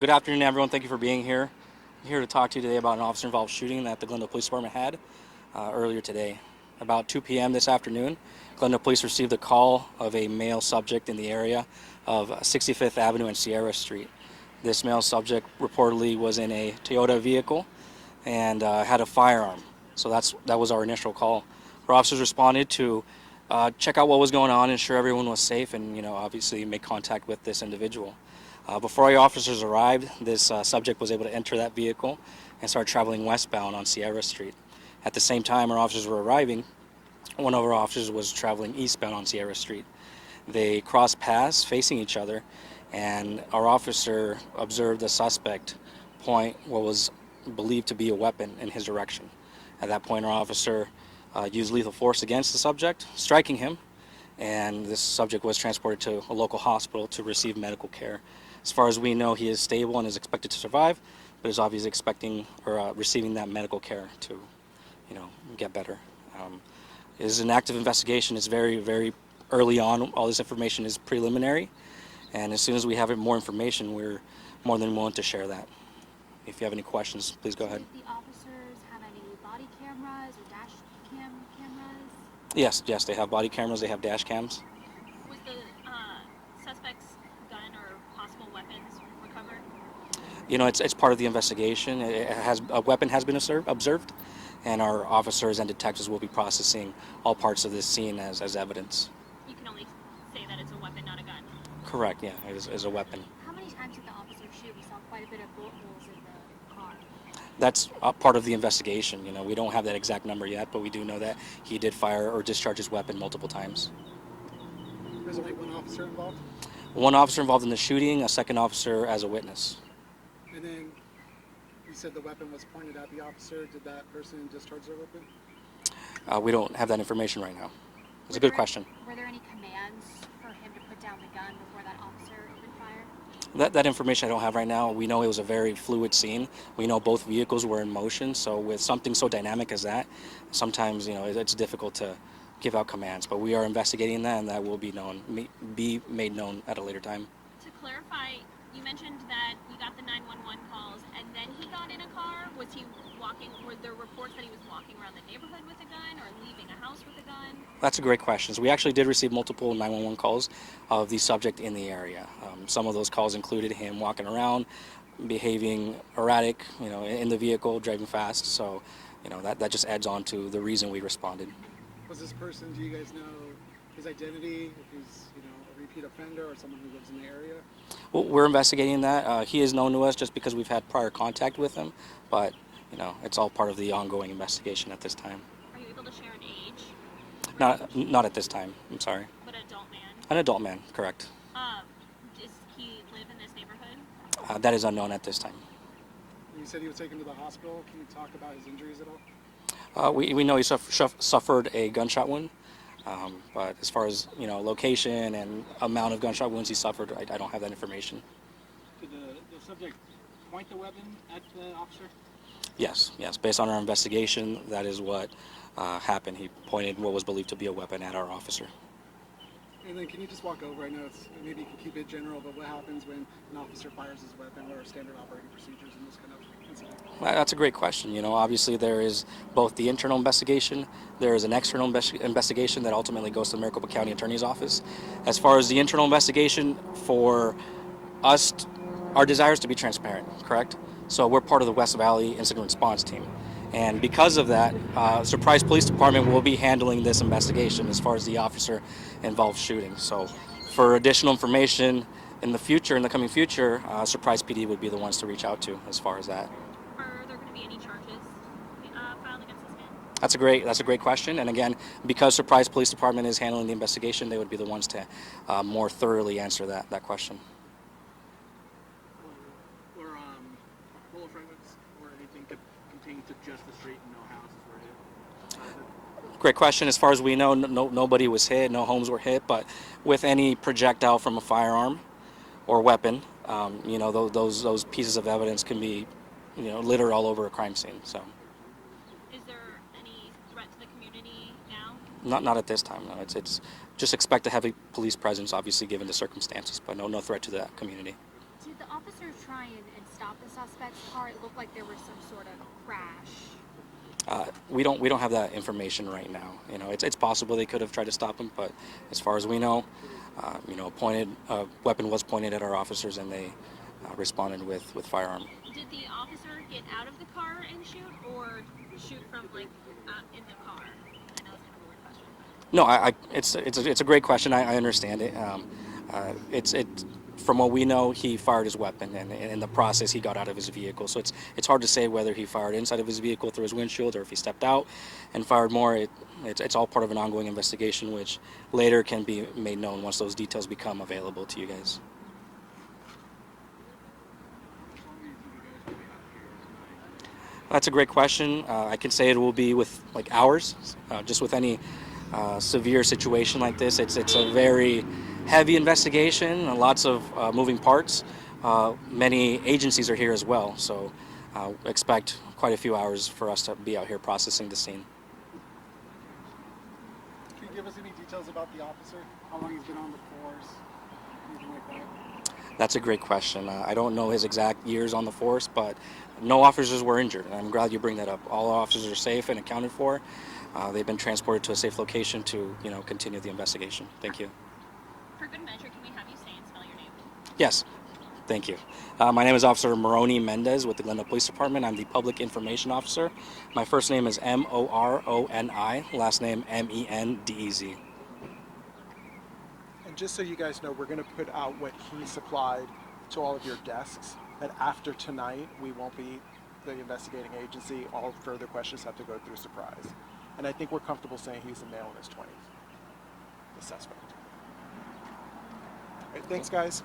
Good afternoon, everyone. Thank you for being here. I'm here to talk to you today about an officer-involved shooting that the Glendale Police Department had earlier today. About 2 p.m. this afternoon, Glendale Police received a call of a male subject in the area of 65th Avenue and Sierra Street. This male subject reportedly was in a Toyota vehicle and had a firearm. So that was our initial call. Our officers responded to check out what was going on, ensure everyone was safe, and obviously make contact with this individual. Before our officers arrived, this subject was able to enter that vehicle and start traveling westbound on Sierra Street. At the same time our officers were arriving, one of our officers was traveling eastbound on Sierra Street. They crossed paths facing each other, and our officer observed the suspect point what was believed to be a weapon in his direction. At that point, our officer used lethal force against the subject, striking him, and this subject was transported to a local hospital to receive medical care. As far as we know, he is stable and is expected to survive, but is obviously expecting or receiving that medical care to, get better. It is an active investigation. It's very, very early on. All this information is preliminary, and as soon as we have more information, we're more than willing to share that. If you have any questions, please go ahead. Did the officers have any body cameras or dash cameras? Yes, they have body cameras. They have dash cams. Was the suspect's gun or possible weapons recovered? It's part of the investigation. A weapon has been observed, and our officers and detectives will be processing all parts of this scene as evidence. You can only say that it's a weapon, not a gun. Correct. Yeah, it is a weapon. How many times did the officer shoot? We saw quite a bit of bullet holes in the car. That's a part of the investigation. We don't have that exact number yet, but we do know that he did fire or discharge his weapon multiple times. There's only one officer involved? One officer involved in the shooting, a second officer as a witness. And then you said the weapon was pointed at the officer. Did that person discharge their weapon? We don't have that information right now. It's a good question. Were there any commands for him to put down the gun before that officer opened fire? That information I don't have right now. We know it was a very fluid scene. We know both vehicles were in motion, so with something so dynamic as that, sometimes it's difficult to give out commands. But we are investigating that, and that will be made known at a later time. To clarify, you mentioned that you got the 911 calls and then he got in a car. Was he walking? Were there reports that he was walking around the neighborhood with a gun or leaving a house with a gun? That's a great question. So we actually did receive multiple 911 calls of the subject in the area. Some of those calls included him walking around, behaving erratic, in the vehicle, driving fast. So, that just adds on to the reason we responded. Was this person, do you guys know his identity, if he's a repeat offender or someone who lives in the area? Well, we're investigating that. He is known to us just because we've had prior contact with him, but it's all part of the ongoing investigation at this time. Are you able to share an age? Not at this time. I'm sorry. But an adult man? An adult man, correct. Does he live in this neighborhood? That is unknown at this time. You said he was taken to the hospital. Can you talk about his injuries at all? We know he suffered a gunshot wound, but as far as location and amount of gunshot wounds he suffered, I don't have that information. Did the subject point the weapon at the officer? Yes. Based on our investigation, that is what happened. He pointed what was believed to be a weapon at our officer. And then can you just walk over? I know maybe you can keep it general, but what happens when an officer fires his weapon? What are standard operating procedures in this kind of incident? That's a great question. Obviously there is both the internal investigation, there is an external investigation that ultimately goes to the Maricopa County Attorney's Office. As far as the internal investigation, for us, our desire is to be transparent, correct? So we're part of the West Valley Incident Response Team. And because of that, Surprise Police Department will be handling this investigation as far as the officer-involved shooting. So for additional information in the coming future, Surprise PD would be the ones to reach out to as far as that. Are there going to be any charges filed against this man? That's a great question. And again, because Surprise Police Department is handling the investigation, they would be the ones to more thoroughly answer that question. Bullet fragments or anything contained to just the street and no houses were hit? Great question. As far as we know, nobody was hit, no homes were hit, but with any projectile from a firearm or weapon, those pieces of evidence can be, littered all over a crime scene. So. Is there any threat to the community now? Not at this time. No, it's just expect a heavy police presence, obviously given the circumstances, but no threat to the community. Did Did the officers try and stop the suspect's car? It looked like there was some sort of crash. We don't have that information right now. It's possible they could have tried to stop him, but as far as we know, a weapon was pointed at our officers, and they responded with firearm. Did the officer get out of the car and shoot, or shoot from like in the car? I know it's kind of a weird question. No, it's a great question. I understand it. From what we know, he fired his weapon, and in the process, he got out of his vehicle. So it's hard to say whether he fired inside of his vehicle through his windshield or if he stepped out and fired more. It's all part of an ongoing investigation, which later can be made known once those details become available to you guys. That's a great question. I can say it will be with like hours. Just with any severe situation like this, it's a very heavy investigation and lots of moving parts. Many agencies are here as well, so expect quite a few hours for us to be out here processing the scene. Can you give us any details about the officer? How long he's been on the force? Anything like that? That's a great question. I don't know his exact years on the force, but no officers were injured. And I'm glad you bring that up. All officers are safe and accounted for. They've been transported to a safe location to, continue the investigation. Thank you. For good measure, can we have you say and spell your name? Yes. Thank you. My name is Officer Mendes with the Glendale Police Department. I'm the Public Information Officer. My first name is Moroni, last name Mendez. And just so you guys know, we're going to put out what he supplied to all of your desks. And after tonight, we won't be the investigating agency. All further questions have to go through surprise. And I think we're comfortable saying he's a male in his 20s, the suspect. All right, thanks, guys.